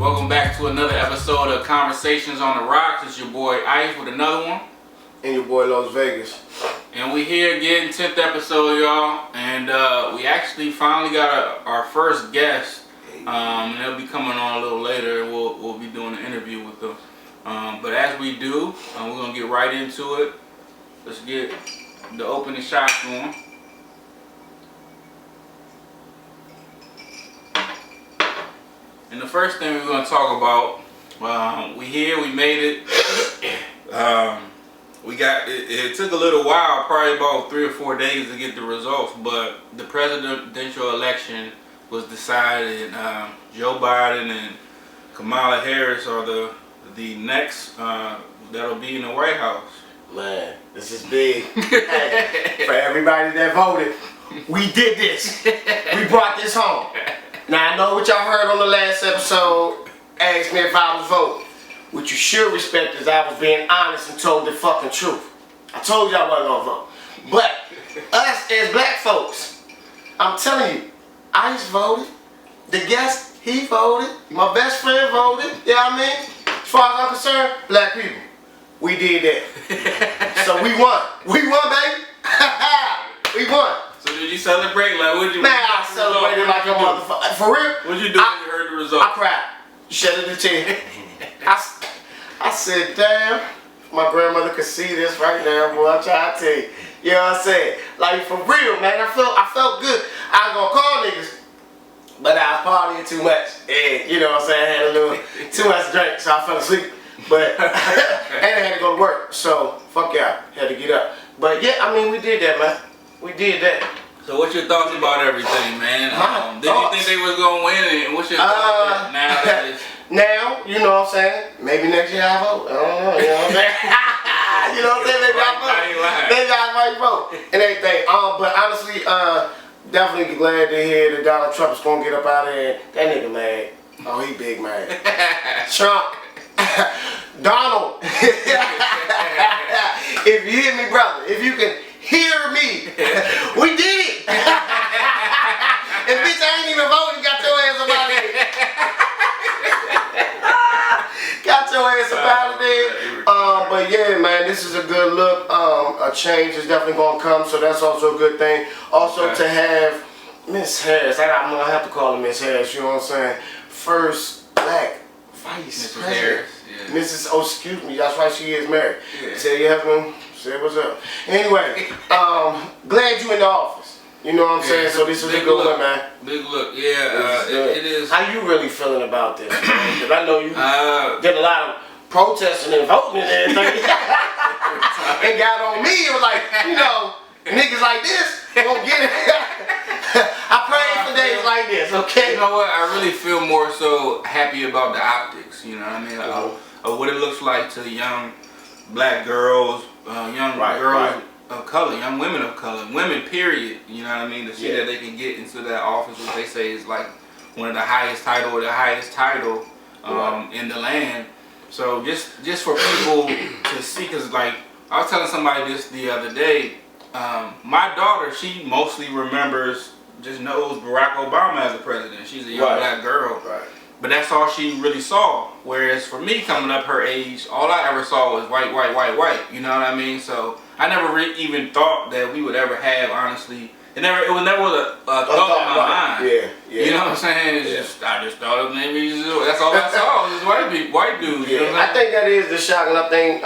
Welcome back to another episode of Conversations on the Rocks. It's your boy Ice with another one. And your boy Las Vegas. And we here again, 10th episode, y'all. And we actually finally got our first guest. And they'll be coming on a little later, and we'll be doing an interview with them. But as we do, we're going to get right into it. Let's get the opening shots going. And the first thing we're going to talk about, we here, we made it. It took a little while, probably about 3 or 4 days to get the results, but the presidential election was decided. Joe Biden and Kamala Harris are the next that'll be in the White House. Man, this is big. Hey, for everybody that voted, we did this. We brought this home. Now, I know what y'all heard on the last episode, asked me if I was voting. What you should respect is I was being honest and told the fucking truth. I told y'all I wasn't gonna vote. But us as black folks, I'm telling you, Ice voted, the guest, he voted, my best friend voted, you know what I mean? As far as I'm concerned, black people, we did that. So we won. We won, baby. We won. So did you celebrate? Like, what'd you do? Man, I celebrated like a motherfucker. For real? What'd you do when you heard the result? I cried. Shed a tear. I said, damn, my grandmother could see this right now, boy. I'm trying to tell you. You know what I'm saying? Like, for real, man. I felt good. I was gonna call niggas, but I was partying too much. And, you know what I'm saying? I had a little too much drink, so I fell asleep. But, and I had to go to work. So, fuck y'all. Had to get up. But, yeah, I mean, we did that, man. We did that. So what's your thoughts about everything, man? Did you think they was gonna win? And what's your thoughts now that it's... Now, you know what I'm saying? Maybe next year I'll vote. I don't know, you know what I'm saying? You know what I'm saying? Maybe I'll vote. Maybe I might vote and everything. But honestly, definitely glad to hear that Donald Trump is gonna get up out of there. That nigga mad. Oh, he big mad. Trump. Donald. If you hear me, brother, if you can hear me, we did it. And bitch, I ain't even voting, got your ass up out of there. Got your ass up out of there. But yeah, man, this is a good look. A change is definitely gonna come, so that's also a good thing. Also to have Miss Harris, I'm gonna have to call her Miss Harris, you know what I'm saying? First black vice Mrs. president. Harris, yeah. Mrs. Oh, excuse me, that's why she is married. Yeah. Say your husband, say what's up. Anyway, glad you in the office. You know what I'm saying? So this is a good one, man. Big look, yeah. It is. How you really feeling about this, man? Because I know you did a lot of protesting and voting and everything. And got on me. It was like, you know, niggas like this won't get it. I pray for days like this, okay? You know what? I really feel more so happy about the optics, you know what I mean? Of what it looks like to young black girls, young girls of color, young women of color, women period, you know what I mean? To see that they can get into that office, which they say is like one of the highest title or the highest title in the land. So just for people to see, because like I was telling somebody this the other day, my daughter, she mostly just knows Barack Obama as a president. She's a young black girl. Right. But that's all she really saw. Whereas for me, coming up her age, all I ever saw was white, white, white, white. You know what I mean? So I never even thought that we would ever have, honestly. It was never a thought in my mind. Yeah. You know what I'm saying? I just thought of maybe that's all I saw was white dudes. You know what I'm saying? I think that is the shocking. I think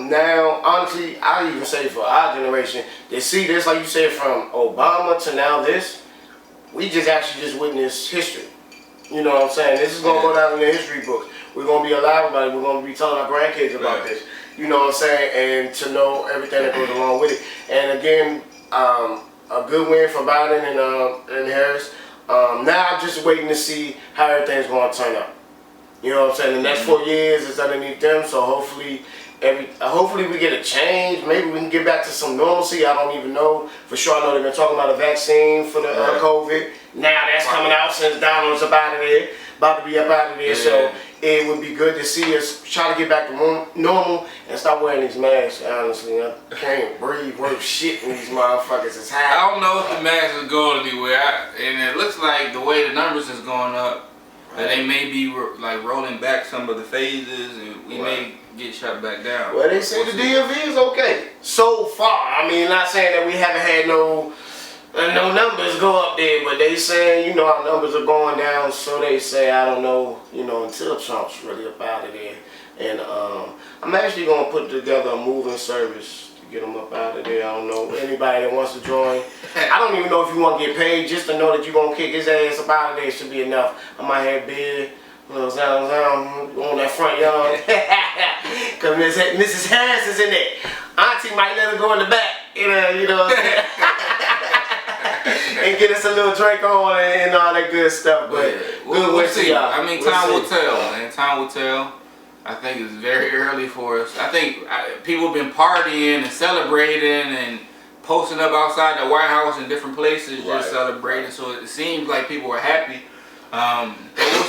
now, honestly, I even say for our generation, they see this, like you said, from Obama to now this, we just actually witnessed history. You know what I'm saying? This is going to go down in the history books. We're going to be alive about it. We're going to be telling our grandkids about this. You know what I'm saying? And to know everything that goes along with it. And again, a good win for Biden and Harris. Now I'm just waiting to see how everything's going to turn out. You know what I'm saying? The next 4 years is underneath them, so hopefully we get a change. Maybe we can get back to some normalcy. I don't even know. For sure, I know they've been talking about a vaccine for the COVID. Now that's coming out since Donald's about to be up out of there. So it would be good to see us try to get back to normal and stop wearing these masks. Honestly, I can't breathe worth shit in these motherfuckers. It's hot. I don't know if the mask is going anywhere, and it looks like the way the numbers is going up. They may be like rolling back some of the phases, and we may get shut back down. Well, they say the DMV is okay so far. I mean, not saying that we haven't had no numbers go up there, but they saying, you know, our numbers are going down. So they say, I don't know, you know, until Trump's really up out of there. And I'm actually gonna put together a moving service to get them up out of there. I don't know anybody that wants to join. I don't even know if you want to get paid, just to know that you're gonna kick his ass up out of there should be enough. I might have beer, little sound on that front yard, cause Mrs. Harris is in there. Auntie might let her go in the back, you know what I'm saying? And get us a little drink on and all that good stuff. But we'll see. I mean, time will tell, man. Time will tell. I think it's very early for us. I think people have been partying and celebrating and posting up outside the White House in different places, just celebrating. So it seems like people are happy. But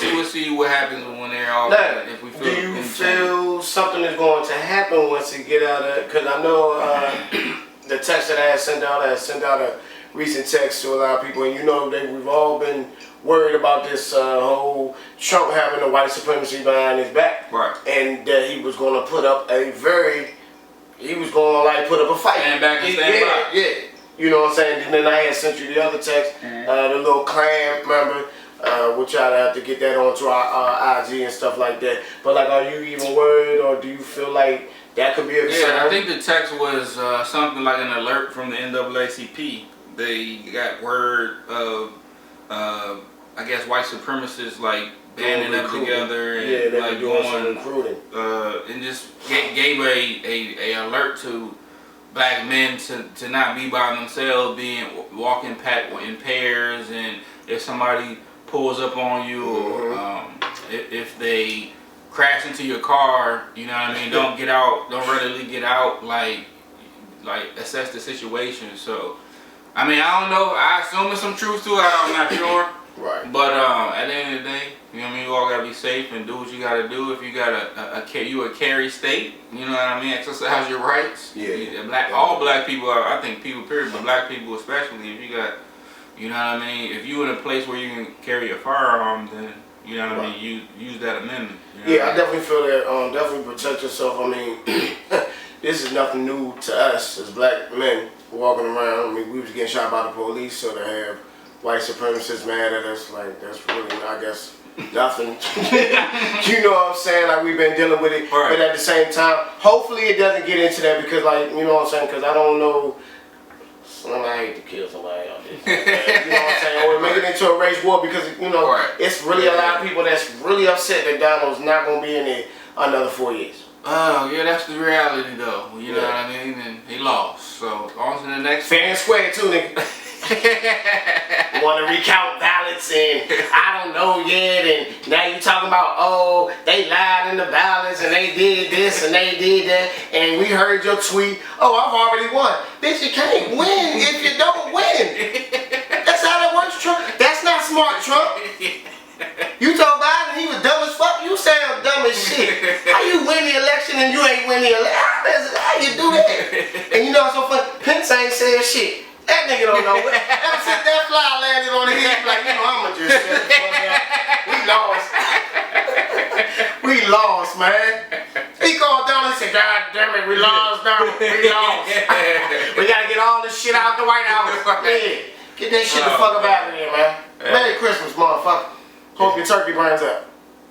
we'll see what happens when they're all. Now, do you feel something is going to happen once you get out of? Because I know the text that I sent out a recent text to a lot of people, and you know that we've all been worried about this whole Trump having the white supremacy behind his back, and that he was going to put up a put up a fight. Stand back and stand by. Yeah. You know what I'm saying? And then I had sent you the other text, the little clan, remember? We'll try to have to get that onto our IG and stuff like that. But like, are you even worried, or do you feel like that could be a concern? Yeah, I think the text was something like an alert from the NAACP. They got word of, I guess, white supremacists like banding up together and like going recruiting, and just gave a alert to black men to not be by themselves, walking in pairs, and if somebody pulls up on you, or if they crash into your car, you know what I mean, don't readily get out, like assess the situation. So I mean, I don't know, I assume there's some truth to it, I'm not sure. Right. But at the end of the day, you know what I mean, you all gotta be safe and do what you gotta do. If you got a carry state, you know what I mean, exercise your rights. Yeah. All black people are, I think people period, but black people especially, if you got, you know what I mean, if you in a place where you can carry a firearm, then you know what I mean, you use that amendment. You know I definitely feel that. Definitely protect yourself. I mean, this is nothing new to us as black men walking around. I mean, we was getting shot by the police, so to have white supremacists mad at us, like, that's really, I guess, nothing. You know what I'm saying? Like, we've been dealing with it, but at the same time, hopefully it doesn't get into that, because, like, you know what I'm saying? Because I don't know. I hate to kill somebody out there. You know what I'm saying? Or make it into a race war, because, you know, it's really a lot of people that's really upset that Donald's not going to be in there another 4 years. Oh, yeah, that's the reality, though. You know what I mean? And he lost. So, on to the next. Fair and square, too, nigga. Want to recount ballots, and I don't know yet, and now you talking about, oh, they lied in the ballots, and they did this, and they did that, and we heard your tweet, oh, I've already won. Bitch, you can't win if you don't win. That's how that works, Trump. That's not smart, Trump. You told Biden he was dumb as fuck. You sound dumb as shit. How you win the election and you ain't win the election? How you do that? And you know what's so funny? Pence ain't said shit. That nigga don't know. Ever since that fly landed on the head, like, you know, I'ma just shut the fuck up. We lost, man. He called down and said, God damn it, we lost, Donald. We lost. We gotta get all this shit out the White House. Yeah. Get that shit the fuck up out of here, man. Merry Christmas, motherfucker. Hope your turkey burns up.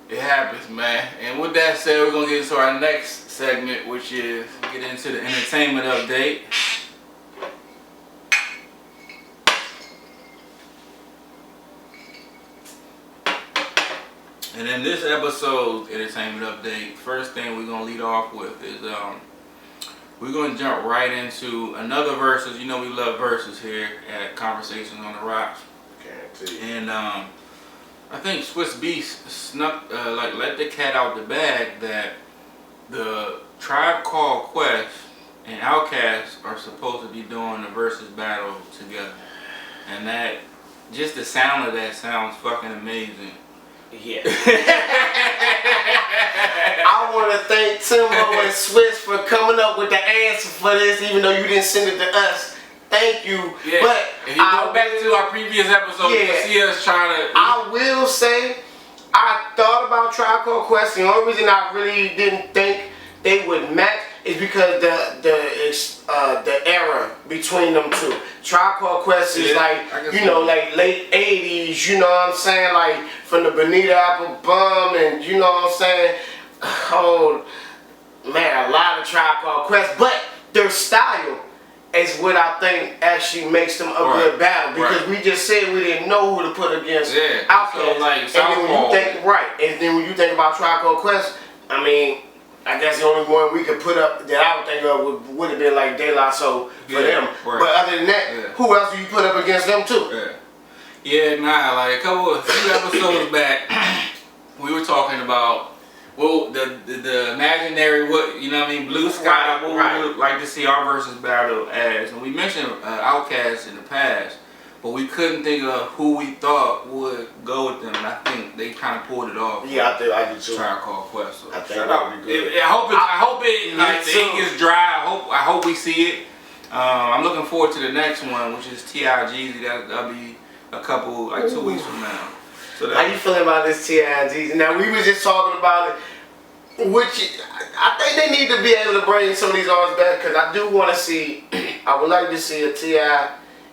It happens, man. And with that said, we're gonna get into our next segment, which is get into the entertainment update. And in this episode's entertainment update, first thing we're gonna lead off with is we're gonna jump right into another Verzuz. You know we love Verzuz here at Conversations on the Rocks. And I think Swiss Beast snuck, let the cat out the bag that the Tribe Called Quest and Outkast are supposed to be doing a Verzuz battle together. And that, just the sound of that sounds fucking amazing. Yeah. I want to thank Timbo and Swiss for coming up with the answer for this, even though you didn't send it to us. Thank you. Yeah. But if you go back to our previous episode, you can see us trying to. I will say, I thought about Tribe Called Quest. The only reason I really didn't think they would match is because the era between them two. Tribe Called Quest is like, you know, like late 80s, you know what I'm saying? Like from the Bonita Apple Bum, and you know what I'm saying? Oh man, a lot of Tribe Called Quest, but their style is what I think actually makes them a good battle, because we just said we didn't know who to put against Outkast. So like, and then when you think about Tribe Called Quest, I mean, I guess the only one we could put up that I would think of would have been like De La Soul for them. But other than that, who else do you put up against them too? Like a few episodes back, we were talking about the imaginary, what, you know what I mean, blue sky, what we would like to see our versus battle as. And we mentioned Outkast in the past, but we couldn't think of who we thought would go with them, and I think they kind of pulled it off. Yeah, I do too. Tribe Called Quest. So I think that would be good. I hope it like the ink is dry. I hope we see it. I'm looking forward to the next one, which is T.I. Jeezy. That'll be a couple, like 2 weeks from now. So how you feeling about this T.I. Jeezy? Now, we was just talking about it, which I think they need to be able to bring some of these artists back, because I do want to see, I would like to see a T.I.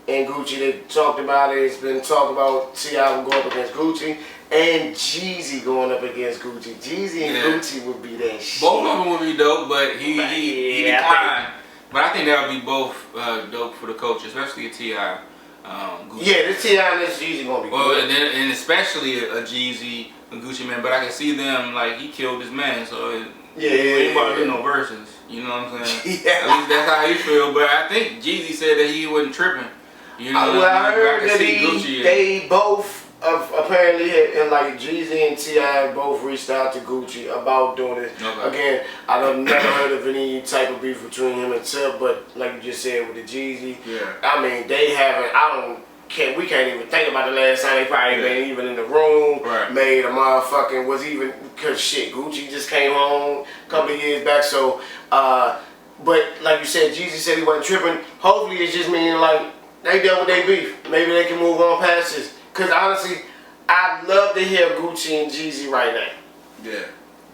and Gucci. They talked about it. It's been talked about T.I. will go up against Gucci and Jeezy going up against Gucci. Jeezy and Gucci would be that shit. Both of them would be dope, but he declined. But I think that would be both dope for the culture, especially a T.I. Gucci. Yeah, this T.I. and this Jeezy gonna be good. And especially a Jeezy and Gucci man. But I can see them, like, he killed his man, so ain't about to do no verses. You know what I'm saying? At least that's how he feel. But I think Jeezy said that he wasn't tripping. You know, I heard that they both apparently and like Jeezy and T.I. both reached out to Gucci about doing this. Again, I've never heard of any type of beef between him and Tip, but like you just said with the Jeezy, I mean, they haven't. We can't even think about the last time they probably been even in the room, made a motherfucking, cause shit, Gucci just came home a couple of years back, so, but like you said, Jeezy said he wasn't tripping. Hopefully it's just meaning like, they done with their beef. Maybe they can move on past this. Cause honestly, I'd love to hear Gucci and Jeezy right now. Yeah.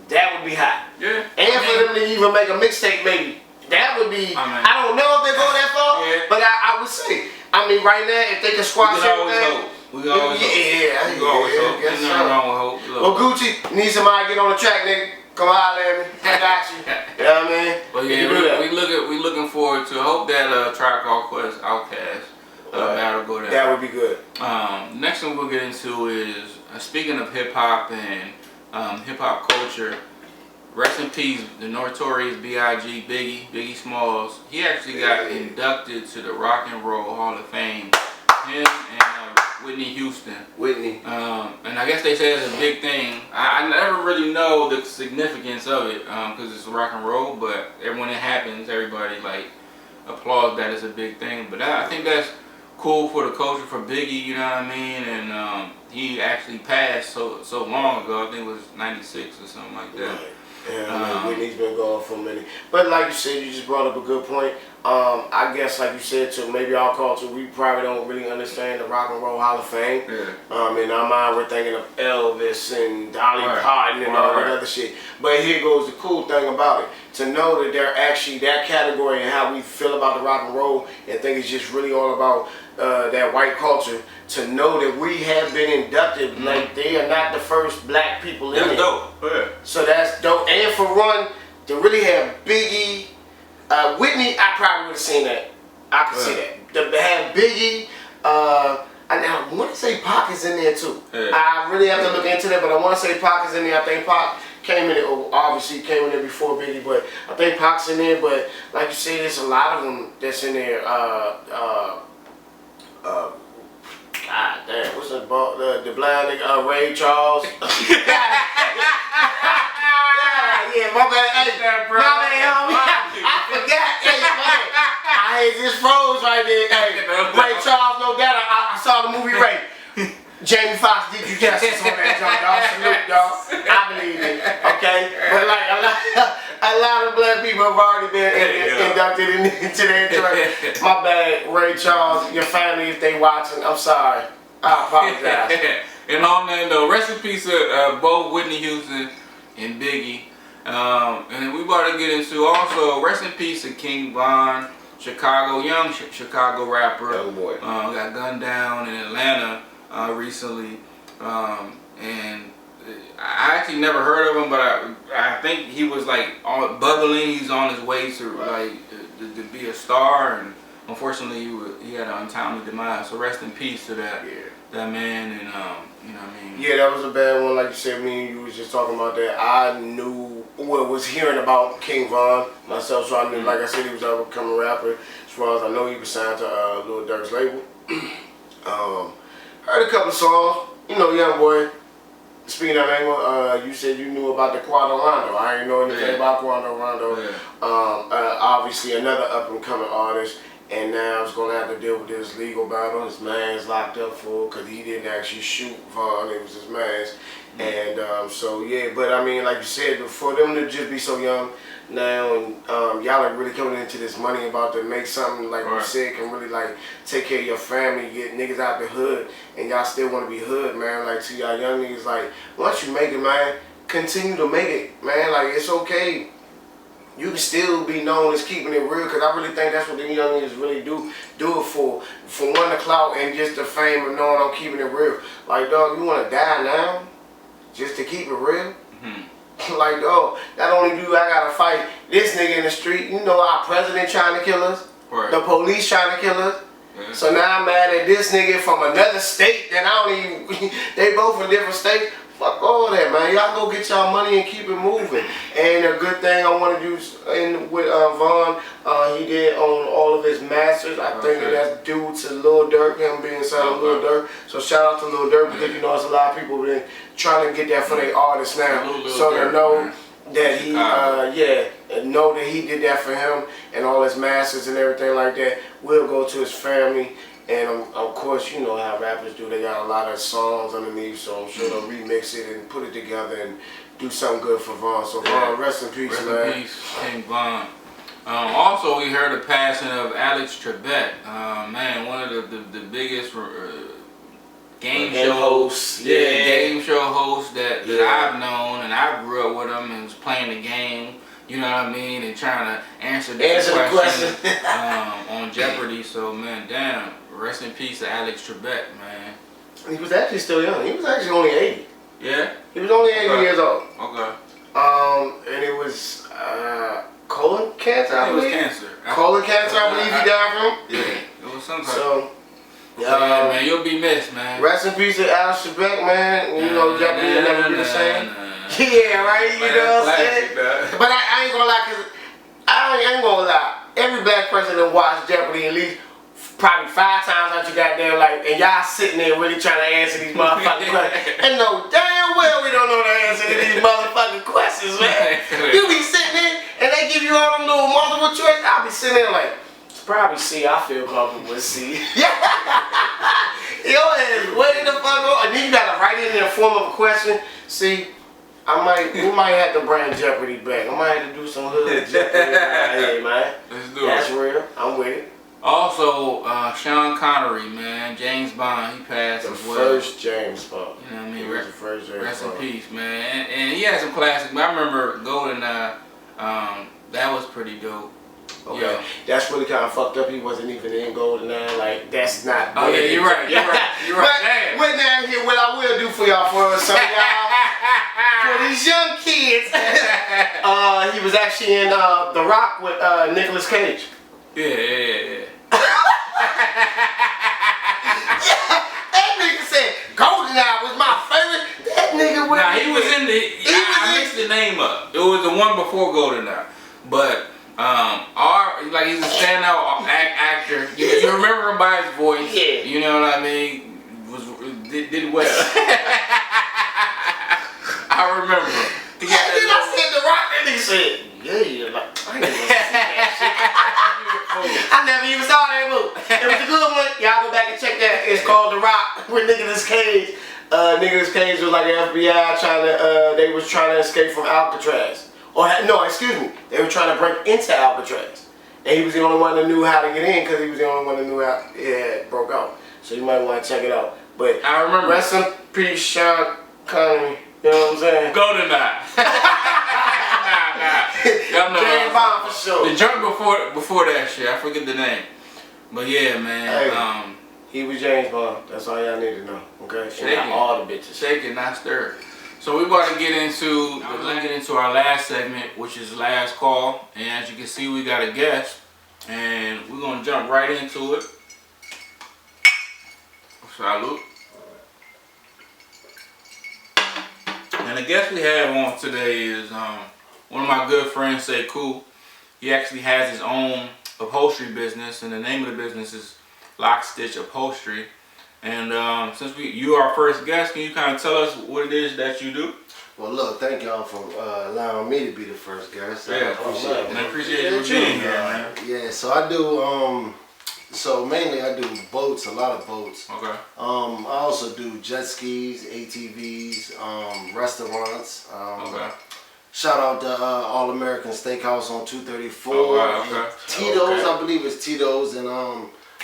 That would be hot. Yeah. And for them to even make a mixtape, maybe. That would be, I don't know if they go that far, but I would say, I mean, right now, if they can squash everything. We can always hope. We can always hope. There's nothing wrong with hope. Well, Gucci, need somebody to get on the track, nigga. Come holler at me. I got you. You know what I mean? But yeah, we looking forward to. Hope that Tribe Called Quest Outkast battle go down. That would be good. Next one we'll get into is speaking of hip hop and hip hop culture. Rest in peace, the notorious B.I.G. Biggie Smalls. He actually got inducted to the Rock and Roll Hall of Fame. Him and Whitney Houston. And I guess they say it's a big thing. I never really know the significance of it because it's rock and roll, but when it happens, everybody like applauds that as a big thing. But I think that's cool for the culture, for Biggie, you know what I mean? And he actually passed so long ago. I think it was 96 or something like that. Yeah, Whitney's been gone for a minute. But like you said, you just brought up a good point. I guess like you said too, maybe our culture, we probably don't really understand the Rock and Roll Hall of Fame. In our mind we're thinking of Elvis and Dolly Parton and all that other shit. But here goes the cool thing about it. To know that they're actually that category and how we feel about the rock and roll and think it's just really all about that white culture, to know that we have been inducted, like they are not the first black people in it. That's dope. So that's dope. And for one, to really have Biggie, Whitney, I probably would have seen that. I could see that. To have Biggie, I want to say Pac is in there too. I really have to look into that, but I want to say Pac is in there. I think Pac came in there, obviously came in there before Biggie, but I think Pac's in there. But like you said, there's a lot of them that's in there. God damn, what's the blind nigga, Ray Charles? Yeah, my bad. Hey, my bad, homie. I forgot. Hey, man. I just froze right there. Hey, Ray Charles, no doubt. I saw the movie Ray. Jamie Foxx did you justice on that joint, y'all. Salute, y'all. I believe it. Okay? But like a lot of black people have already been inducted into that joint. My bad, Ray Charles, your family, if they watching, I'm sorry. I apologize. And on that note, rest in peace to both Whitney Houston and Biggie. And we about to get into also rest in peace to King Von, young Chicago rapper. Young boy. Got gunned down in Atlanta recently. And I actually never heard of him, but I think he was like bubbling. He's on his way to to be a star, and unfortunately he had an untimely demise. So rest in peace to that man. And you know what I mean. Yeah, that was a bad one. Like you said, me and you was just talking about that. I knew was hearing about King Von myself, so I knew. Like I said, he was an upcoming rapper. As far as I know, he was signed to Lil Durk's label. Heard a couple songs. You know, young boy. Speaking of name, you said you knew about the Quando Rondo. I didn't know anything about Quando Rondo. Yeah. Obviously, another up-and-coming artist, and now he's going to have to deal with this legal battle. His man's locked up for because he didn't actually shoot Von. It was his man's. And so, yeah, but I mean, like you said, for them to just be so young now, and y'all are really coming into this money about to make something, like you said, can really like take care of your family, get niggas out the hood, and y'all still want to be hood, man. Like, to y'all young niggas, like, once you make it, man, continue to make it, man. Like, it's okay. You can still be known as keeping it real, because I really think that's what the young niggas really do it for one, the clout, and just the fame of knowing I'm keeping it real. Like, dog, you want to die now just to keep it real? Like, dog, not only do I gotta fight this nigga in the street, you know our president trying to kill us, the police trying to kill us. So now I'm mad at this nigga from another state that I don't even, they both from different states. Fuck all that, man. Y'all go get y'all money and keep it moving. And a good thing I want to do with Von, he did own all of his masters. I think that's due to Lil Durk, him being signed to Lil Durk. So shout out to Lil Durk, because you know there's a lot of people been trying to get that for their artists now. So to know that he, know that he did that for him and all his masters and everything like that will go to his family. And of course, you know how rappers do. They got a lot of songs underneath, so I'm sure they'll remix it and put it together and do something good for Von. So Von, rest in peace, man. Rest in peace, King Von. Also, we heard the passing of Alex Trebek. Man, one of the biggest game show hosts. Game show hosts that I've known, and I grew up with him and was playing the game. You know what I mean? And trying to answer the question on Jeopardy. So, man, damn. Rest in peace to Alex Trebek, man. He was actually still young. He was actually only 80. Yeah? He was only 80 years old. Okay. And it was colon cancer, I believe. It was cancer. Colon cancer, I believe he died from. Yeah. It was some type. So, yeah, man, you'll be missed, man. Rest in peace to Alex Trebek, man. You know, Jeopardy will never be the same. Yeah, right? You know what I'm saying? But I ain't gonna lie, because I ain't gonna lie. Every black person that watched Jeopardy at least probably 5 times out your goddamn life, and y'all sitting there really trying to answer these motherfucking questions. And know damn well we don't know the answer to these motherfucking questions, man. You be sitting there, and they give you all them little multiple choice. I'll be sitting there like, it's probably C. I feel comfortable with C. Your ass way the fuck on. And then you gotta write it in the form of a question. See, we might have to bring Jeopardy back. I might have to do some hood Jeopardy right here, man. Let's do it. That's real. I'm with it. Also, Sean Connery, man, James Bond, he passed as well. The first James Bond. You know what I mean? He was the first James Rest Bond. in peace, man. And he had some classics. But I remember GoldenEye. That was pretty dope. Okay, yeah. That's really kind of fucked up. He wasn't even in GoldenEye. Like, that's not. Oh yeah, you're right. You're right. You're right. But now here, what I will do for y'all, for some of y'all, for these young kids, he was actually in The Rock with Nicolas Cage. Yeah. That nigga said GoldenEye was my favorite. That nigga was. Nah, he was in the. I mixed the name up. It was the one before GoldenEye, but. Like he's a standout actor. You remember him by his voice. Yeah. You know what I mean? Did well. I remember. Then I said The Rock, and he said, yeah, like, I ain't even see that shit. I never even saw that movie. It was a good one. Y'all go back and check that. It's called The Rock with Nicolas Cage. Nicolas Cage was like an FBI they was trying to escape from Alcatraz. Or no, excuse me, they were trying to break into Alcatraz. And he was the only one that knew how to get in, because he was the only one that knew how it broke out. So you might want to check it out. But I remember. Peace, Sean Connery. You know what I'm saying? Go tonight. Y'all know James Bond for sure. The joint before that shit, I forget the name. But yeah, man. Hey, he was James Bond. That's all y'all need to know. Okay? Shaking all the bitches. Shaking, not stirred. So we're about to get into our last segment, which is last call. And as you can see, we got a guest, and we're gonna jump right into it. Salute. And the guest we have on today is one of my good friends, Sekou. He actually has his own upholstery business, and the name of the business is Lockstitch Upholstery. And since you are our first guest, can you kind of tell us what it is that you do? Well, look, thank y'all for allowing me to be the first guest. Yeah, I appreciate you being here, man. Yeah, so I do, so mainly I do boats, a lot of boats. Okay. I also do jet skis, ATVs, restaurants. Okay. Shout out to All American Steakhouse on 234. Oh, wow, okay. Tito's, I believe it's Tito's in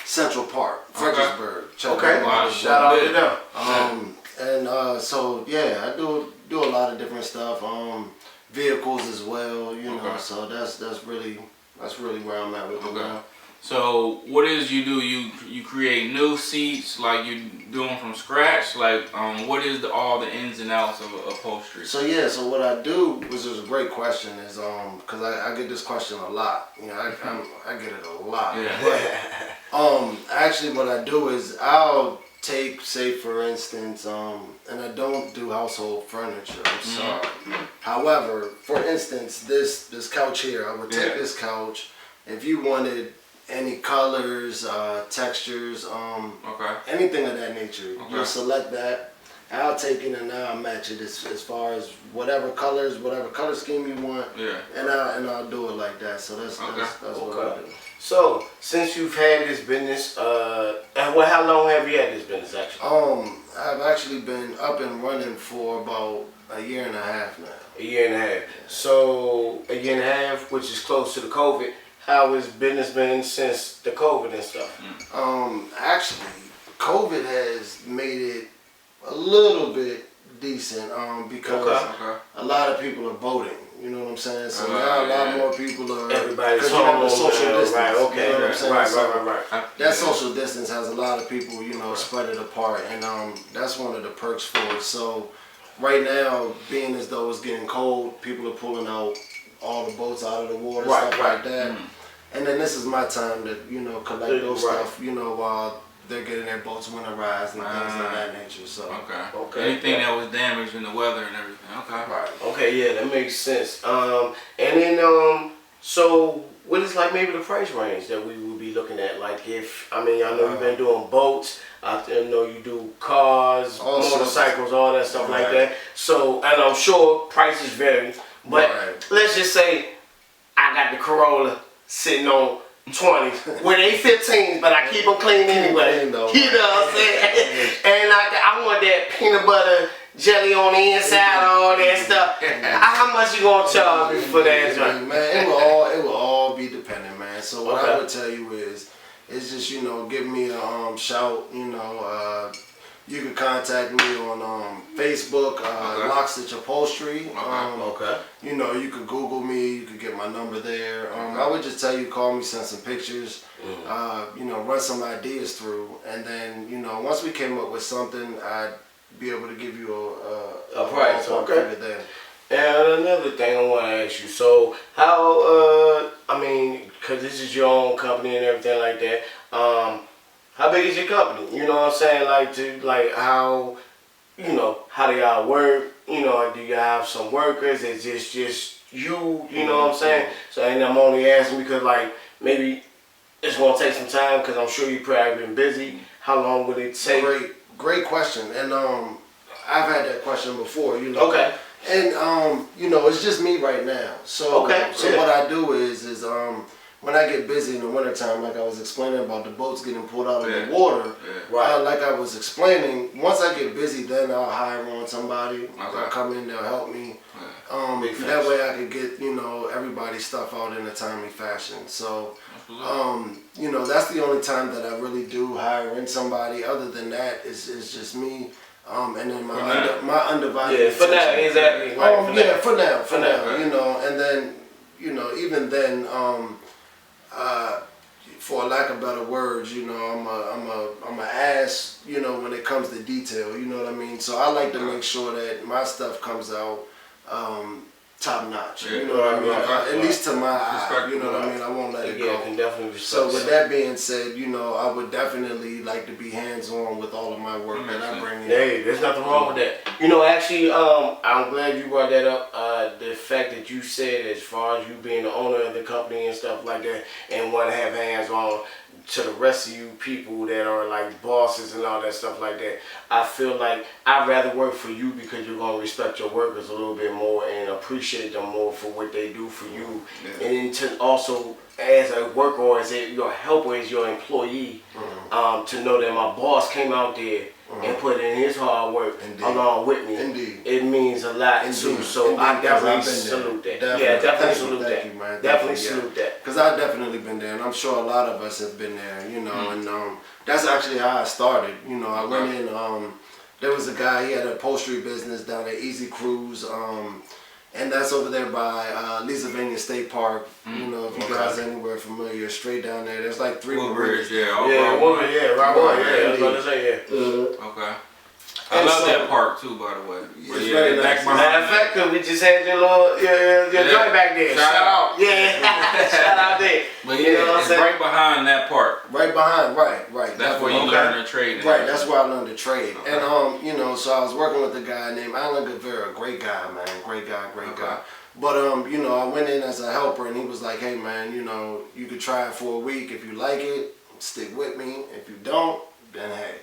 Central Park, Fredericksburg. Okay. Wow. Shout out to them. So yeah, I do a lot of different stuff. Vehicles as well, you know. Okay. So that's really where I'm at with it now. So what is you do? You create new seats, like you do them from scratch. Like what is all the ins and outs of upholstery? So yeah, so what I do, which is a great question, is because I get this question a lot. You know, I get it a lot. Yeah. Actually, what I do is I'll take, say for instance, and I don't do household furniture. I'm sorry. However, for instance, this couch here, I would take this couch. If you wanted any colors, textures, anything of that nature, you'll select that. I'll take it and I'll match it as far as whatever color scheme you want. Yeah. And I'll do it like that. So that's what I do. So, since you've had this business, how long have you had this business actually? I've actually been up and running for about a year and a half now. A year and a half. So, a year and a half, which is close to the COVID. How has business been since the COVID and stuff? Actually, COVID has made it a little bit decent because a lot of people are voting. You know what I'm saying? So now a lot more people are. Everybody's home. The social distance. Right, okay. You know what I'm saying? Right. That social distance has a lot of people, you know, spread it apart, and that's one of the perks for it. So right now, being as though it's getting cold, people are pulling out all the boats out of the water, stuff like that. And then this is my time to, you know, collect those stuff, you know, while they're getting their boats winterized and things of that nature. So Anything that was damaged in the weather and everything. Okay, yeah, that makes sense. And then so what is like maybe the price range that we would be looking at? Like I know you've been doing boats. I know you do cars, motorcycles, all that stuff like that. So, and I'm sure prices vary. But let's just say I got the Corolla sitting on 20s with A15s, but I keep them clean anyway. You know what I'm saying? And I want that peanut butter jelly on the inside, all that stuff. How much you gonna charge me for that? Man, it will all be dependent, man. So what I would tell you is just, you know, give me a shout. You know, you can contact me on Facebook, Lockstitch Upholstery. You know, you could Google me, you could get my number there. I would just tell you, call me, send some pictures, you know, run some ideas through. And then, you know, once we came up with something, I'd be able to give you a price. There. And another thing I want to ask you, so how, because this is your own company and everything like that, how big is your company? You know what I'm saying? How, you know, how do y'all work? You know, do you have some workers? Is this just you? You know what I'm saying? So, and I'm only asking because, like, maybe it's going to take some time because I'm sure you've probably been busy. How long would it take? Great question. And I've had that question before, you know. Okay. And, you know, it's just me right now. So, what I do is when I get busy in the wintertime, like I was explaining about the boats getting pulled out of the water, like I was explaining, once I get busy, then I'll hire on somebody. They'll come in, they'll help me. That way I can get, you know, everybody's stuff out in a timely fashion. So, you know, that's the only time that I really do hire in somebody. Other than that, it's just me. And then my undivided yeah, for now, exactly. Right, yeah, for now, you know, and then, you know, even then, for lack of better words, you know, I'm a ass, you know, when it comes to detail, you know what I mean? So I like to make sure that my stuff comes out top notch, you know what I mean? At least to my eye, you know what I mean? I won't let it go. Yeah, can definitely respect. So with that being said, you know, I would definitely like to be hands-on with all of my work that I bring in. Hey, there's nothing wrong with that. You know, actually, I'm glad you brought that up. The fact that you said as far as you being the owner of the company and stuff like that and want to have hands-on to the rest of you people that are like bosses and all that stuff like that, I feel like I'd rather work for you because you're going to respect your workers a little bit more and appreciate them more for what they do for you. Yeah. And then to also, as a worker or as your helper, as your employee, to know that my boss came out there and put in his hard work along with me. Indeed. It means a lot too. So I definitely salute that. Yeah, definitely salute that. Thank you, man. Definitely salute that. Because I've definitely been there, and I'm sure a lot of us have been there, you know, and that's actually how I started. You know, I went in, there was a guy, he had an upholstery business down at Easy Cruise, and that's over there by Lisavania State Park. You know, if you guys anywhere familiar, straight down there. There's like 3 bridges. Yeah, right one. Yeah, I was about to say, yeah. Okay. I love that park too, by the way. It's very nice. Matter of fact, we just had your little your joint back there. Shout out. Yeah. Shout out there. But yeah, you know it's right behind that park. Right behind, right. That's where you learn to trade. Right, that's where I learned to trade. Okay. And you know, so I was working with a guy named Alan Guevara, great guy, man, great guy. But you know, I went in as a helper, and he was like, "Hey, man, you know, you could try it for a week. If you like it, stick with me. If you don't, then hey."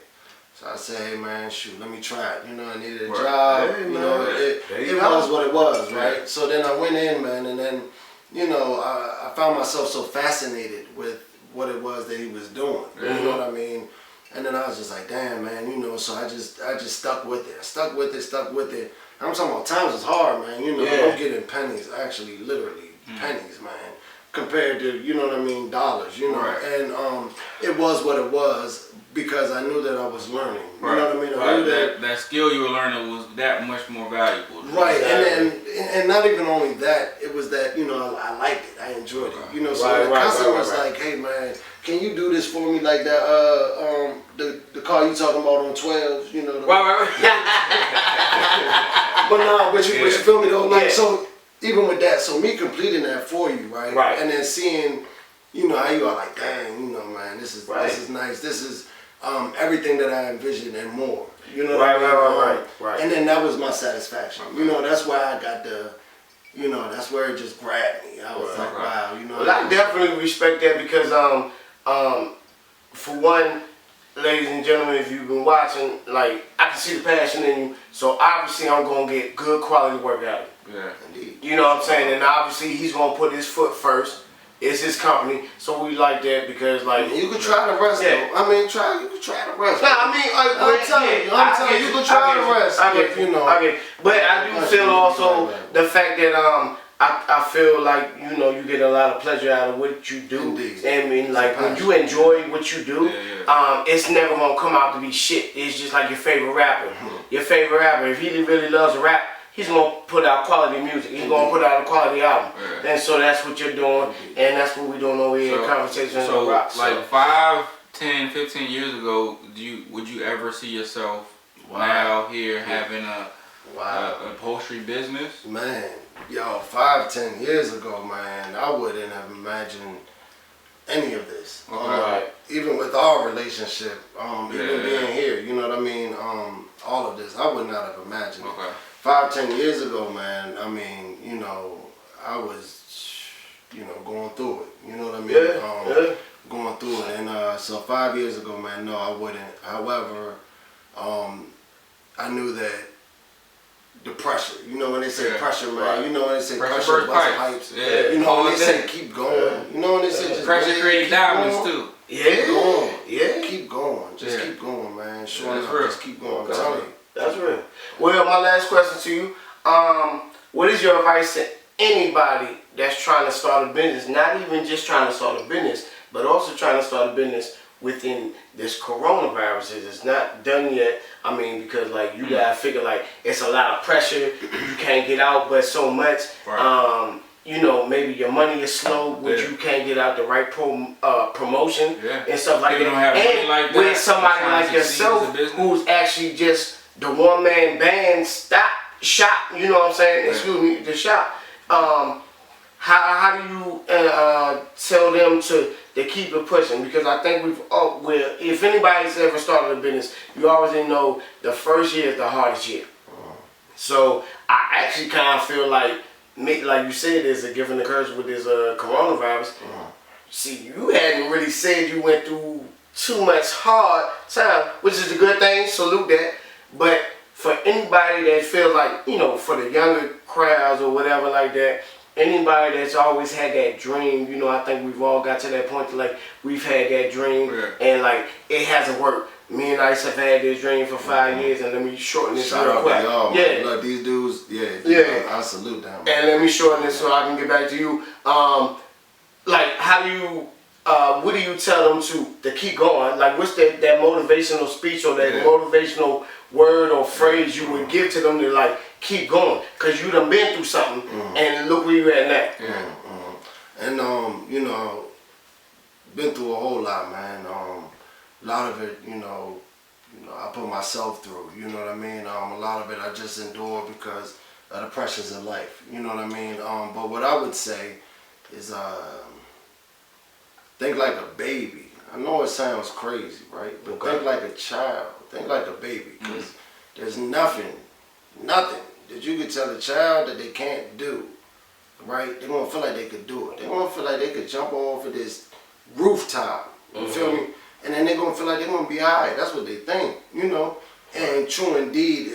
So I said, "Hey, man, shoot, let me try it. You know, I needed a job. Hey, you know, it was what it was, right? So then I went in, man, and then, you know, I found myself so fascinated with what it was that he was doing. You know what I mean? And then I was just like, damn, man, you know. So I just stuck with it. Stuck with it. I'm talking about times is hard, man. You know, I'm getting pennies, actually, literally pennies, man, compared to, you know what I mean, dollars. You know, and it was what it was. Because I knew that I was learning. You know what I mean? I knew that skill you were learning was that much more valuable. Right, and not even only that, it was that, you know, I liked it. I enjoyed it. You know, so the customer was like, hey man, can you do this for me like that the car you talking about on 12, you know. But no, but you feel me though? Like so even with that, so me completing that for you, right? And then seeing, you know, how you are like, dang, you know, man, this is nice. This is everything that I envisioned and more. You know what I mean? Right. And then that was my satisfaction. You know, that's why I got you know, that's where it just grabbed me. I was like, wow, you know. Well, I definitely respect that because, for one, ladies and gentlemen, if you've been watching, like, I can see the passion in you, so obviously I'm going to get good quality work out of you. Yeah, indeed. You know what I'm saying? And obviously he's going to put his foot first. It's his company, so we like that because, like, you can try the rest. Yeah. Though. I mean, you can try the rest. No, I mean, I'm telling you, you can try the rest. You know. But I do feel also the fact that I feel like, you know, you get a lot of pleasure out of what you do. Indeed. I mean, like when you enjoy what you do, it's never gonna come out to be shit. It's just like your favorite rapper. Your favorite rapper, if he really loves rap, he's going to put out quality music. He's going to put out a quality album. And so that's what you're doing, and that's what we're doing over here in Conversations on the Rock. Like 5, 10, 15 years ago, would you ever see yourself now here having a upholstery business? Man, yo, 5, 10 years ago, man, I wouldn't have imagined any of this. Even with our relationship, even being here, you know what I mean? All of this, I would not have imagined it. 5, 10 years ago, man, I mean, you know, I was, you know, going through it. You know what I mean? Going through it. And so 5 years ago, man, no, I wouldn't. However, I knew that the pressure, you know when they say pressure, man, you know when they say pressure bust pipes, you know when they say keep going, you know when they say just pressure creating diamonds too. Keep going, keep going, just keep going, man. Sure enough, just keep going. I'm telling you. That's real. Well, my last question to you, what is your advice to anybody that's trying to start a business, not even just trying to start a business, but also trying to start a business within this coronavirus is it's not done yet. I mean, because like you gotta figure like it's a lot of pressure. You can't get out, but so much. Right. You know, maybe your money is slow, which you can't get out the right promotion and stuff like People that. don't have money And like that. with somebody like yourself who's actually just the one-man band shop, you know what I'm saying? Excuse me, the shop. How do you tell them to keep it pushing? Because I think if anybody's ever started a business, you always know the first year is the hardest year. So I actually kind of feel like you said, there's a gift and a curse with this coronavirus. See, you hadn't really said you went through too much hard time, which is a good thing. Salute that. But for anybody that feels like, you know, for the younger crowds or whatever like that, anybody that's always had that dream, you know, I think we've all got to that point to like we've had that dream and like it hasn't worked. Me and Ice have had this dream for 5 years, and let me shorten this real quick. Like these dudes, I salute them. And let me shorten this so I can get back to you. Like, how do you, what do you tell them to keep going? Like, what's that motivational speech or that motivational word or phrase you would give to them to like keep going? Because you done been through something, and look where you at now. And you know, been through a whole lot, man. A lot of it, you know, I put myself through, you know what I mean? A lot of it I just endure because of the pressures of life, you know what I mean? But what I would say is think like a baby. I know it sounds crazy, right? But think like a child. Think like a baby, because there's nothing that you could tell a child that they can't do, right? They're going to feel like they could do it. They're going to feel like they could jump off of this rooftop, you feel me? And then they're going to feel like they're going to be all right. That's what they think, you know. And true indeed,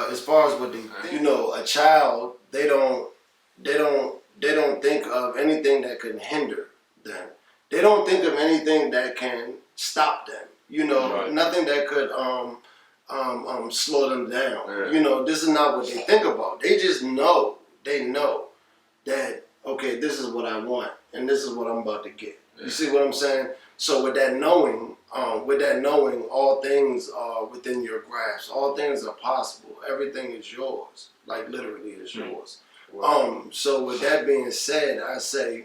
as far as what they think, you know, a child, they don't think of anything that can hinder them. They don't think of anything that can stop them. You know, nothing that could slow them down. You know, this is not what they think about. They just know. They know that, okay, this is what I want, and this is what I'm about to get. You see what I'm saying? So with that knowing, all things are within your grasp. All things are possible. Everything is yours. Like literally, it's yours. So with that being said, I say,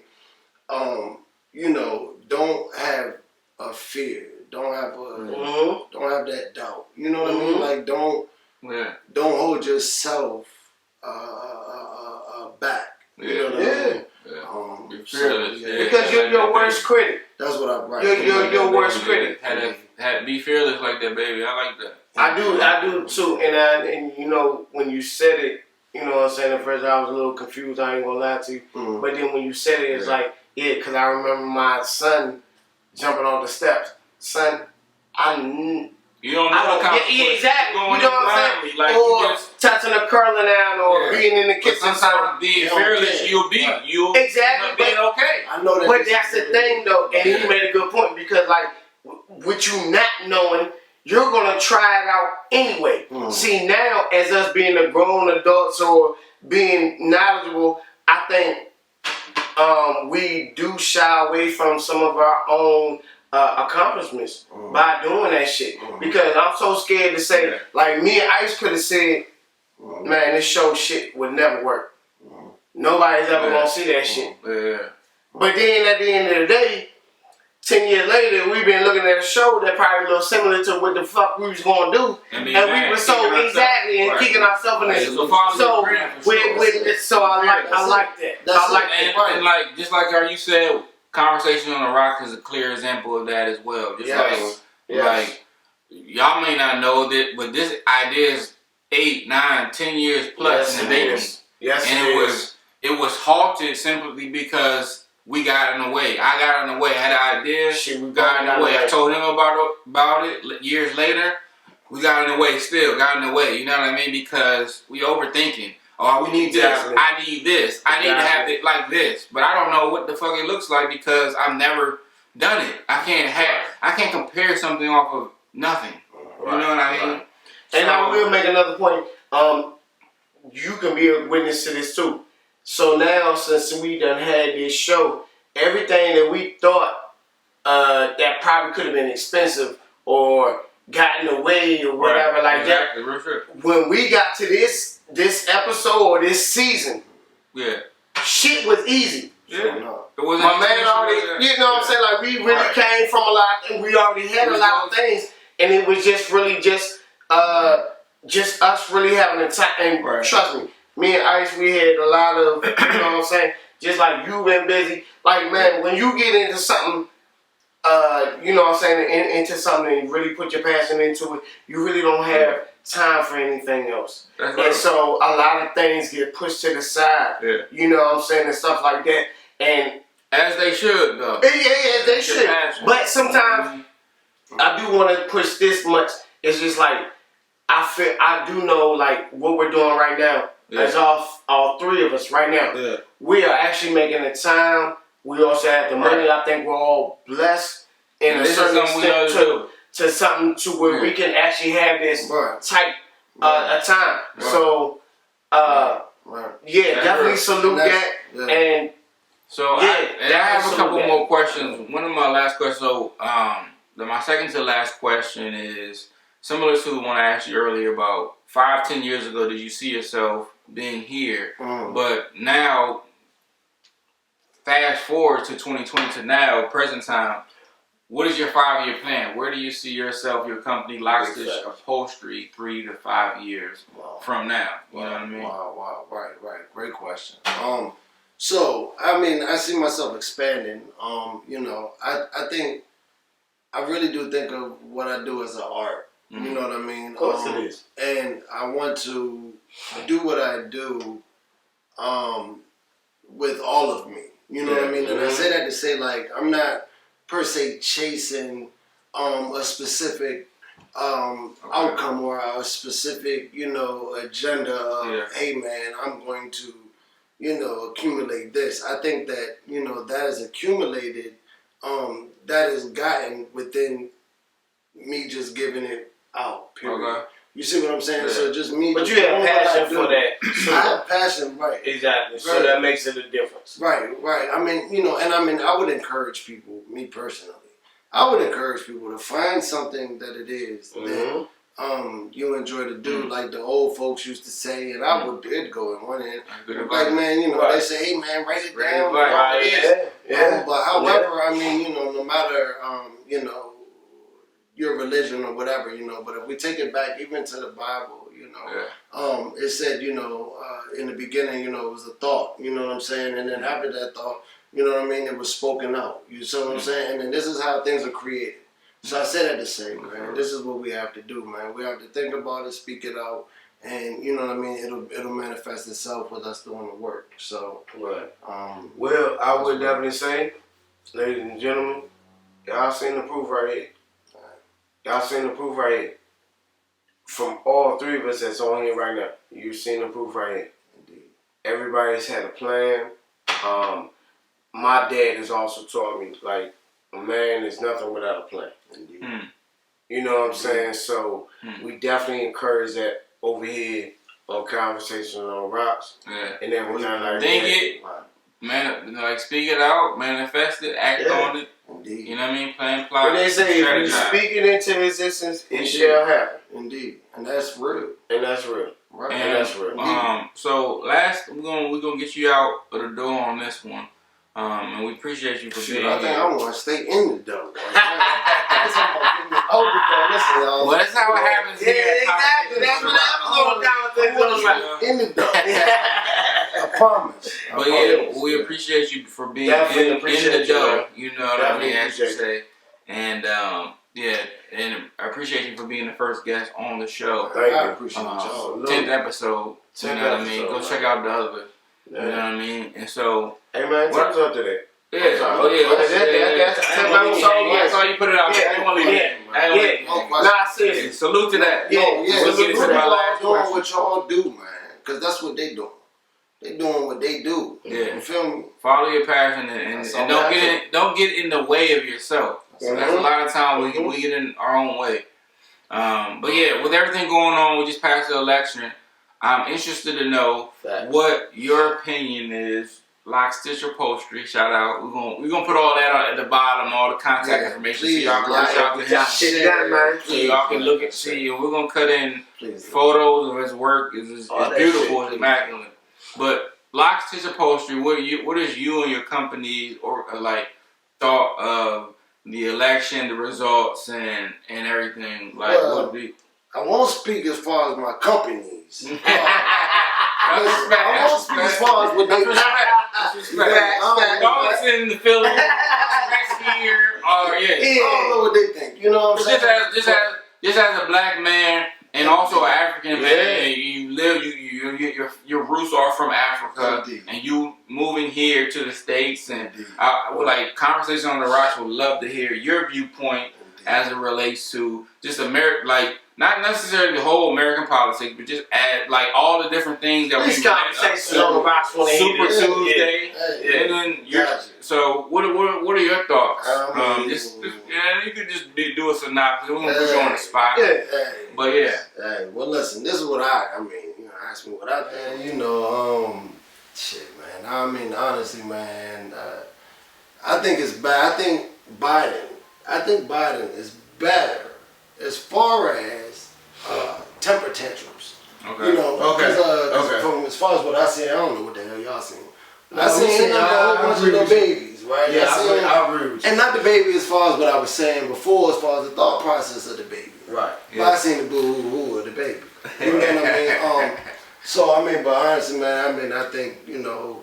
you know, don't have a fear. Don't have that doubt. You know what I mean? Like don't hold yourself back. You know what I mean? Because you're your worst critic. That's what I write. You're your worst critic. Be fearless like that, baby. I like that. I do too. And you know, when you said it, you know what I'm saying, at first I was a little confused, I ain't gonna lie to you. But then when you said it, it's like, because I remember my son jumping off the steps. Son, you don't know the exactly. You know what I'm saying? Like, or touching a curling iron or being in the kitchen. Sometimes being fearless, you'll be exactly being okay. I know that. But that's the thing though, and you made a good point, because like with you not knowing, you're gonna try it out anyway. See, now as us being the grown adults or being knowledgeable, I think we do shy away from some of our own accomplishments by doing that shit. Because I'm so scared to say, like me and Ice could have said, man, this show shit would never work. Nobody's ever gonna see that shit. But then at the end of the day, 10 years later, we've been looking at a show that probably a little similar to what the fuck we was gonna do, and we were so kicking ourselves in this. So I like that. And like just like how you said, Conversation on the Rock is a clear example of that as well. Just like y'all may not know that, but this idea is 8, 9, 10 years plus in the making. And it was halted simply because we got in the way. I got in the way. I had an idea. We got in the way. I told him about it years later. We got in the way still. Got in the way. You know what I mean? Because we overthinking. Oh, we need this. I need this. I need to have it like this. But I don't know what the fuck it looks like because I've never done it. I can't compare something off of nothing. You know what I mean? And I will make another point. You can be a witness to this too. So now, since we done had this show, everything that we thought that probably could have been expensive or gotten away or whatever like that. Real shit. When we got to this episode or this season, shit was easy. Yeah. My man already, you know what I'm saying? Like, we really came from a lot, and we already had a lot of things, and it was just really just us really having a time. And trust me and Ice, we had a lot of, you know what I'm saying? Just like you been busy. Like, man, when you get into something, you know what I'm saying, into something and really put your passion into it, you really don't have time for anything else. And so a lot of things get pushed to the side. Yeah. You know what I'm saying, and stuff like that. And as they should, though. Yeah, they should. But sometimes I do want to push this much. It's just like I do know like what we're doing right now. As all three of us right now. Yeah. We are actually making the time. We also have the money. I think we're all blessed in a certain extent to something to where we can actually have this type a time. So definitely salute that. And so I have a couple more questions. One of my last questions, my second to last question is similar to the one I asked you earlier about 5-10 years ago, did you see yourself being here? But now, fast forward to 2020 to now, present time, what is your 5-year plan? Where do you see yourself, your company, Lockstitch Upholstery, 3 to 5 years from now? You know what I mean? Wow. Right. Great question. So, I mean, I see myself expanding. You know, I think, I really do think of what I do as an art. You know what I mean? Of course it is. And I want to do what I do with all of me. You know what I mean? And I say that to say, like, I'm not per se chasing a specific outcome or a specific, you know, agenda of, hey, man, I'm going to, you know, accumulate this. I think that, you know, that is accumulated, that is gotten within me just giving it out, period. Okay. You see what I'm saying? Yeah. So just me. But you have passion for that. I have passion, right. Exactly. Right. So that makes it a difference. Right. I mean, you know, and I would encourage people, me personally, I would encourage people to find something that it is that you enjoy to do, like the old folks used to say, and I would go in one end. Like, man, you know, they say, hey, man, write it down. But however, I mean, you know, no matter, you know, your religion or whatever, you know, but if we take it back even to the Bible, you know, it said, you know, in the beginning, you know, it was a thought, you know what I'm saying? And then after that thought, you know what I mean, it was spoken out. You see what I'm saying? And then this is how things are created. So I said that to say, man, this is what we have to do, man. We have to think about it, speak it out, and you know what I mean, it'll manifest itself with us doing the work. So well, I would definitely say, ladies and gentlemen, y'all seen the proof right here. Y'all seen the proof right here. From all three of us that's on here right now, you've seen the proof right here. Indeed. Everybody's had a plan. My dad has also taught me, like, a man is nothing without a plan. Indeed. You know what I'm saying? So we definitely encourage that over here on Conversation on Rocks. And then we're not like think it, man, like speak it out, manifest it, act on it. Indeed. You know what I mean? Plan, plot. But they say if you speak it into existence, it shall happen. Indeed. And that's real. And that's real. Right. And that's real. So last we're gonna get you out of the door on this one. And we appreciate you for being here. I think I want to stay in the door. Well, that's how it happens here. Yeah, exactly. That's what happens in the door. I promise. But yeah, we appreciate you for being in the door. You know what I mean, as you say. And and I appreciate you for being the first guest on the show. I appreciate y'all. 10th episode. You know what I mean? Go check out the other. You know what I mean? And so, hey man, what's up to that? Yeah, that's how you put it out. Nah, seriously. Salute to that. Let's get into my last question. What y'all do, man? Because that's what they doing. They doing what they do. You feel me? Follow your passion and don't get in the way of yourself. So that's a lot of times we get in our own way. But yeah, with everything going on, we just passed the election. I'm interested to know what your opinion is. Lockstitch Upholstery, shout out. We're gonna put all that at the bottom, all the the contact information so y'all can reach out to him. Shit done, man. So y'all can look and see. And we're gonna cut in photos of his work. It's beautiful, it's immaculate. But Lockstitch Upholstery, what is you and your company or like thought of the election, the results, and everything? Like, well, what would be? I won't speak as far as my companies. I won't speak as far as what they. Dogs in the Philippines, here, or I don't know what they think. You know what I'm saying? Just as a black man and also an African man, you live, your roots are from Africa, and you moving here to the States, and I would like Conversation on the Rocks would love to hear your viewpoint as it relates to just America, like not necessarily the whole American politics, but just add like all the different things that These conversations on the Rocks Super Tuesday, and then so what are your thoughts? You could just do a synopsis. We won't put you on the spot. But yeah. Hey, well, listen. This is what I mean. You know, ask me what I think. You know, shit, man. I mean, honestly, man. I think it's bad. I think Biden is better as far as temper tantrums. Okay. You know, because from as far as what I see, I don't know what the hell y'all seen. I seen a whole bunch of the babies, right? Yeah, I agree with you. And not the baby as far as what I was saying before, as far as the thought process of the baby. Right. But I seen the boo-hoo-hoo of the baby. You know what I mean? So, I mean, but honestly, man, I think, you know,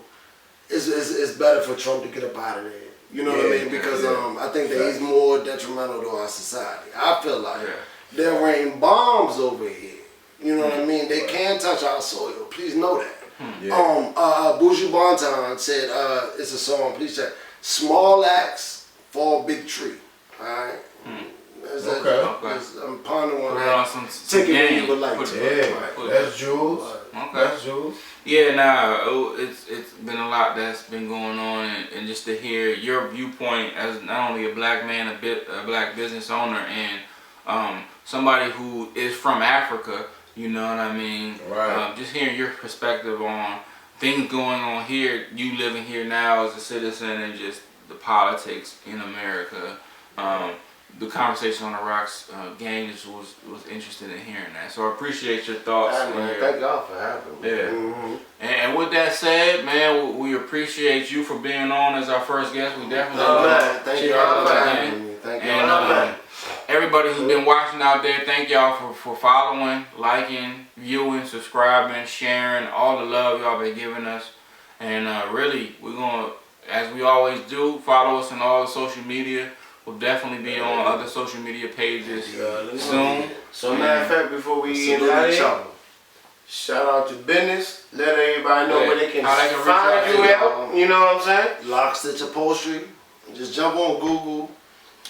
it's better for Trump to get up out of there. You know what I mean? Because I think that he's more detrimental to our society. I feel like there rain bombs over here. You know what I mean? They can't touch our soil. Please know that. Buju Banton said, it's a song, please check. Small axe fall big tree. Alright? I'm pondering on that. Take it where you would like to. That's Jules. That's Jules. Yeah, it's been a lot that's been going on, and just to hear your viewpoint as not only a black man, a black business owner, and somebody who is from Africa. You know what I mean? Right. Just hearing your perspective on things going on here, you living here now as a citizen, and just the politics in America. The Conversation on the Rocks gang just was interested in hearing that. So I appreciate your thoughts. Thank y'all for having me. Yeah. And with that said, man, we appreciate you for being on as our first guest. We definitely thank y'all for having me. Thank y'all. Everybody who's been watching out there, thank y'all for following, liking, viewing, subscribing, sharing, all the love y'all been giving us. And really, we're going to, as we always do, follow us on all the social media. We'll definitely be on other social media pages soon. So matter of fact, before we end out here, shout out to business. Let everybody know where they can find you out. You know what I'm saying? Lockstitch Upholstery. Just jump on Google.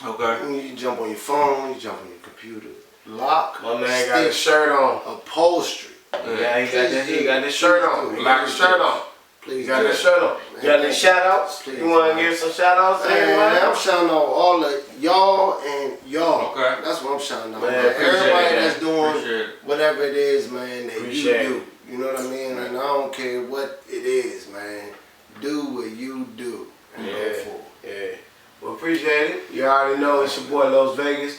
Okay. You can jump on your phone. You jump on your computer. Lock. My man got his shirt on. Upholstery. Yeah, he got this shirt on. He got his shirt on. Please, got his shirt on. You got any shout outs? You want to give some shout outs to everybody? I'm shouting out all of y'all and y'all. Okay. That's what I'm shouting out. Man, everybody that's doing whatever it is, man, that you do. You know what I mean? And I don't care what it is, man. Do what you do. And go for it. Yeah. Well, appreciate it. You already know it's your boy Los Vegas.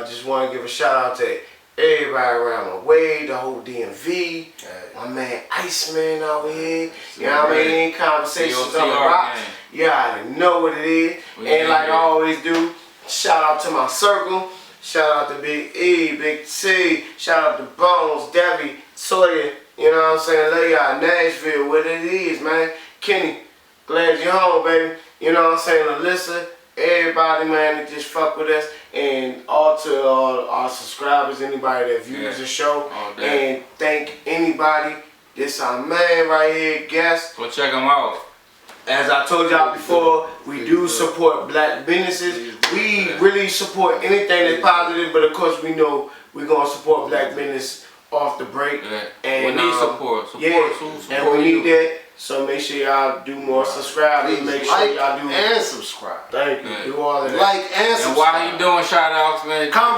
Just want to give a shout out to everybody around the way, the whole DMV, my man Iceman over here. You know what I mean? Conversations on the Rocks. You already know what it is. And like I always do, shout out to my circle. Shout out to Big E, Big C. Shout out to Bones, Debbie, Sawyer. You know what I'm saying? Lay y'all Nashville, what it is, man. Kenny, glad you're home, baby. You know what I'm saying? Alyssa, everybody, man, that just fuck with us. And all to our subscribers, anybody that views the show. And thank anybody. This our man right here, guest. Well, check him out. As I told y'all before, we do support black businesses. We really support anything that's positive, but of course we know we're going to support black business off the break. And we need support. And we need that. So make sure y'all do more subscribing. Make sure y'all do and subscribe. Thank you. Do all of that. Like and subscribe. And while you doing shout outs, man, shout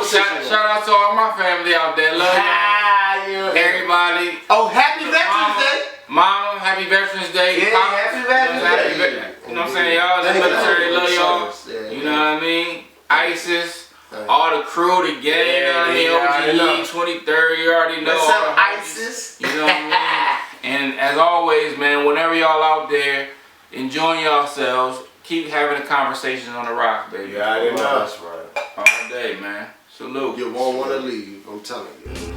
out to all my family out there. Love you. Everybody. Oh, happy Veterans Day. Mama, happy Veterans Day. Yeah, happy Veterans Day. You know what I'm saying, y'all? The military love y'all. You You know what I mean? ISIS, all the crew, the gang, you know what I mean? OGE, 23rd, you already know. What's up, ISIS? You know what I mean? And as always, man, whenever y'all out there enjoying yourselves, keep having the conversations on the rock, baby. Yeah, I didn't know. That's right. All day, man. Salute. You won't want to leave, I'm telling you.